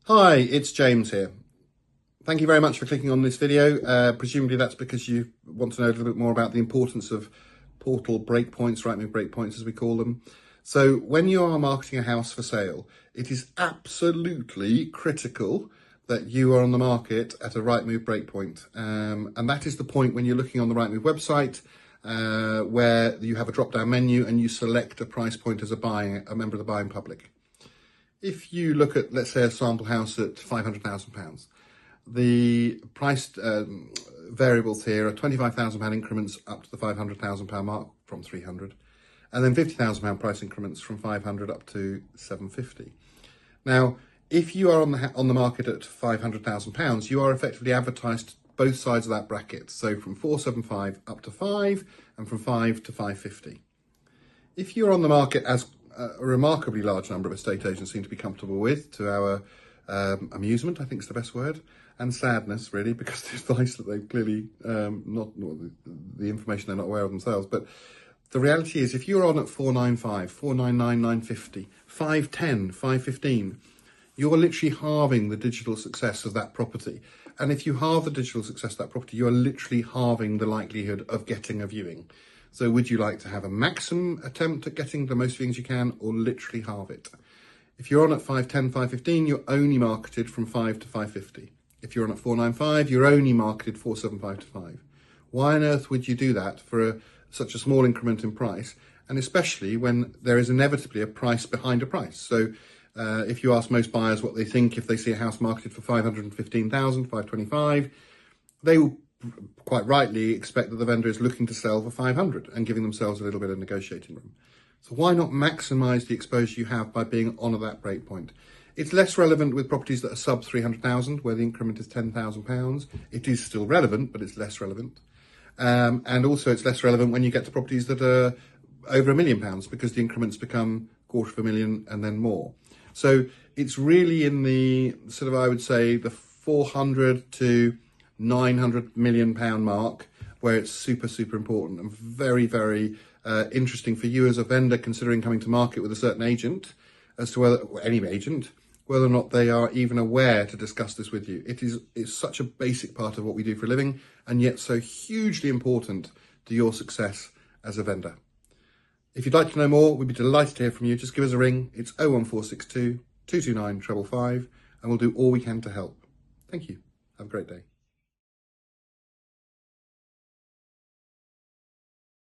Hi, it's James here. Thank you very much for clicking on this video. Presumably that's because you want to know a little bit more about the importance of portal breakpoints, Rightmove Breakpoints as we call them. So when you are marketing a house for sale, it is absolutely critical that you are on the market at a Rightmove Breakpoint. And that is the point when you're looking on the Rightmove website where you have a drop-down menu and you select a price point as a member of the buying public. If you look at, let's say, a sample house at £500,000, the price variables here are £25,000 increments up to the £500,000 mark from 300, and then £50,000 price increments from 500 up to 750. Now, if you are on the market at £500,000, you are effectively advertised both sides of that bracket. So from 475 up to 5, and from 5 to 550. If you're on the market, as a remarkably large number of estate agents seem to be comfortable with, to our amusement, I think is the best word, and sadness, really, because the advice that they've clearly the information they're not aware of themselves. But the reality is, if you're on at 495, 499, 950, 510, 515, you're literally halving the digital success of that property. And if you halve the digital success of that property, you're literally halving the likelihood of getting a viewing. So would you like to have a maximum attempt at getting the most viewings you can, or literally halve it? If you're on at 510, 515, you're only marketed from 5 to 550. If you're on at 495, you're only marketed 475 to 5. Why on earth would you do that for such a small increment in price? And especially when there is inevitably a price behind a price. So if you ask most buyers what they think if they see a house marketed for 515,000, 525, they will quite rightly expect that the vendor is looking to sell for 500 and giving themselves a little bit of negotiating room. So why not maximise the exposure you have by being on at that breakpoint? It's less relevant with properties that are sub 300,000, where the increment is £10,000. It is still relevant, but it's less relevant. And also it's less relevant when you get to properties that are over £1 million, because the increments become £250,000 and then more. So it's really in the sort of, I would say, the 400 to £900 million mark, where it's super important and very interesting for you as a vendor considering coming to market with a certain agent, as to whether or not they are even aware to discuss this with you. It's such a basic part of what we do for a living, and yet so hugely important to your success as a vendor. If you'd like to know more, we'd be delighted to hear from you. Just give us a ring. It's 01462 229 555, and we'll do all we can to help. Thank you. Have a great day.